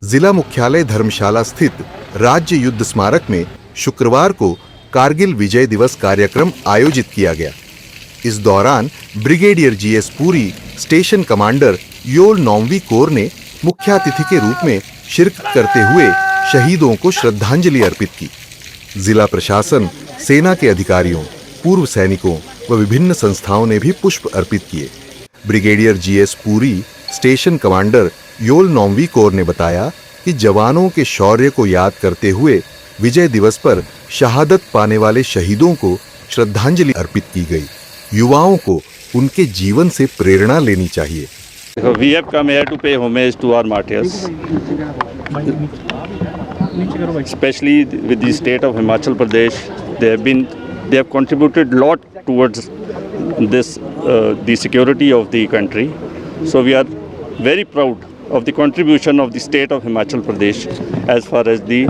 जिला मुख्यालय धर्मशाला स्थित राज्य युद्ध स्मारक में शुक्रवार को कारगिल विजय दिवस कार्यक्रम आयोजित किया गया। इस दौरान brigadier GS Puri, station commander Yol 9वीं कोर ने मुख्यातिथि के रूप में शिरकत करते हुए शहीदों को श्रद्धांजलि अर्पित की। जिला प्रशासन, सेना के अधिकारियों, पूर्व सैनिकों व विभिन्न संस्थाओं ने भी पुष्प अर्पित किए। Brigadier GS Puri, station commander Yol 9वीं कोर ने बताया कि जवानों के शौर्य को याद करते हुए विजय दिवस पर शहादत पाने वाले शहीदों को श्रद्धांजलि अर्पित की गई। युवाओं को उनके जीवन से प्रेरणा लेनी चाहिए। We have come here to pay homage to our martyrs, especially with the state of Himachal Pradesh. They have contributed a lot towards this the security of the country. So we are very proud of the contribution of the state of Himachal Pradesh as far as the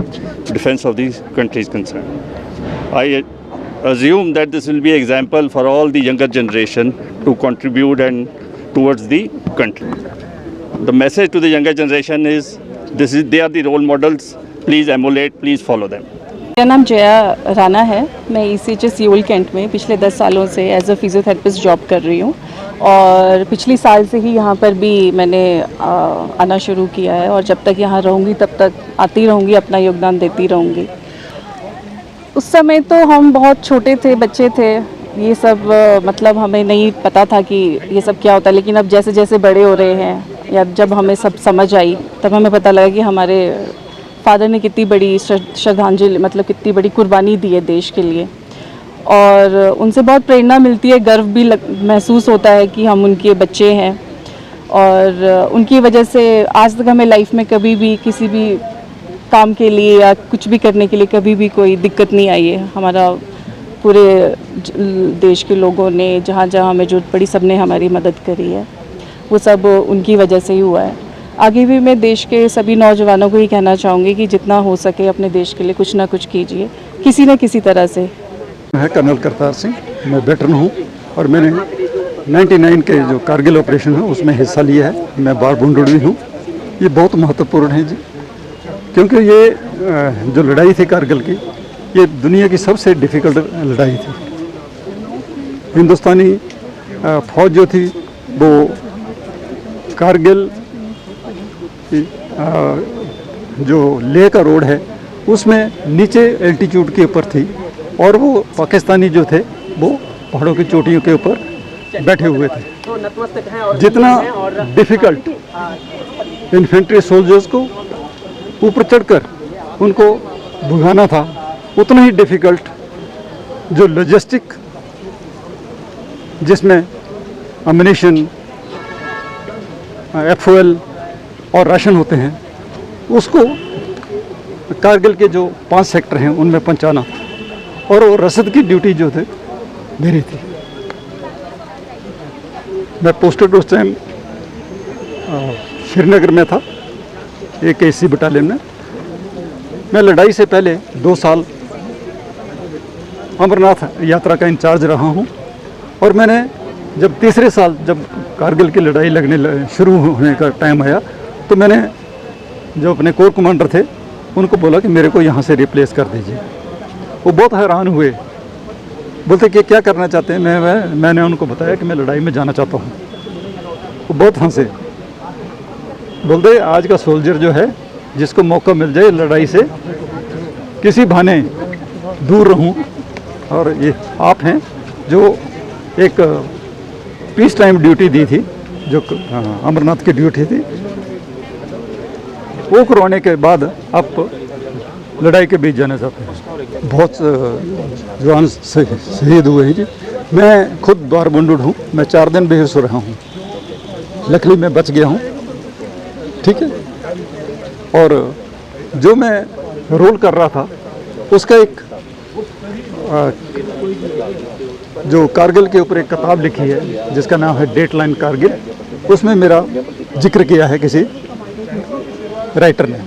defense of the country is concerned. I assume that this will be an example for all the younger generation to contribute and towards the country. The message to the younger generation is they are the role models. Please emulate, please follow them. मेरा नाम जया राणा है। मैं ECHS Yol cantt में पिछले 10 सालों से as a physiotherapist job कर रही हूँ और पिछली साल से ही यहाँ पर भी मैंने आना शुरू किया है और जब तक यहाँ रहूँगी तब तक आती रहूँगी, अपना योगदान देती रहूँगी। उस समय तो हम बहुत छोटे थे, बच्चे थे, ये सब मतलब हमें नहीं पता था कि ये सब क्या होता है, लेकिन अब जैसे जैसे बड़े हो रहे हैं या जब हमें सब समझ आई तब हमें पता लगा कि हमारे फादर ने कितनी बड़ी श्रद्धांजलि मतलब कितनी बड़ी कुर्बानी दी है देश के लिए और उनसे बहुत प्रेरणा मिलती है, गर्व भी महसूस होता है कि हम उनके बच्चे हैं और उनकी वजह से आज तक हमें लाइफ में कभी भी किसी भी काम के लिए या कुछ भी करने के लिए कभी भी कोई दिक्कत नहीं आई है। हमारा पूरे देश के लोगों ने जहाँ जहाँ हमें जरूरत पड़ी सब ने हमारी मदद करी है, वो सब उनकी वजह से ही हुआ है। आगे भी मैं देश के सभी नौजवानों को ही कहना चाहूँगी कि जितना हो सके अपने देश के लिए कुछ ना कुछ कीजिए, किसी न किसी तरह से। मैं कर्नल करतार सिंह, मैं वेटरन हूँ और मैंने 99 के जो कारगिल ऑपरेशन है उसमें हिस्सा लिया है। मैं बार वुंडेड भी हूँ। ये बहुत महत्वपूर्ण है जी, क्योंकि ये जो लड़ाई थी कारगिल की, ये दुनिया की सबसे डिफ़िकल्ट लड़ाई थी। हिंदुस्तानी फौज जो थी वो कारगिल जो लेह का रोड है उसमें नीचे एल्टीट्यूड के ऊपर थी और वो पाकिस्तानी जो थे वो पहाड़ों की चोटियों के ऊपर बैठे हुए थे। जितना डिफ़िकल्ट इन्फेंट्री सोल्जर्स को ऊपर चढ़कर उनको भगाना था, उतना ही डिफ़िकल्ट जो लॉजिस्टिक जिसमें अम्युनिशन, FOL और राशन होते हैं, उसको कारगिल के जो 5 सेक्टर हैं उनमें पहुंचाना था और वो रसद की ड्यूटी जो थे मेरी थी। मैं पोस्टेड उस टाइम श्रीनगर में था, एक AC बटालियन में। मैं लड़ाई से पहले 2 साल अमरनाथ यात्रा का इंचार्ज रहा हूँ और मैंने जब तीसरे साल जब कारगिल की लड़ाई लगने शुरू होने का टाइम आया तो मैंने जो अपने कोर कमांडर थे उनको बोला कि मेरे को यहाँ से रिप्लेस कर दीजिए। वो बहुत हैरान हुए, बोलते कि क्या करना चाहते हैं। मैंने उनको बताया कि मैं लड़ाई में जाना चाहता हूँ। वो बहुत हंसे, बोलते आज का सोल्जर जो है जिसको मौका मिल जाए लड़ाई से किसी बहाने दूर रहूं, और ये आप हैं जो एक पीस टाइम ड्यूटी दी थी, जो अमरनाथ की ड्यूटी थी, वो करवाने के बाद आप लड़ाई के बीच जाना चाहते हैं। बहुत जवान शहीद हुए हैं जी। मैं खुद बार वुंडेड हूँ, मैं 4 दिन बेहोश रहा हूँ, लकीली मैं बच गया हूँ, ठीक है। और जो मैं रोल कर रहा था उसका एक जो कारगिल के ऊपर एक किताब लिखी है जिसका नाम है डेडलाइन कारगिल, उसमें मेरा जिक्र किया है किसी राइटर ने।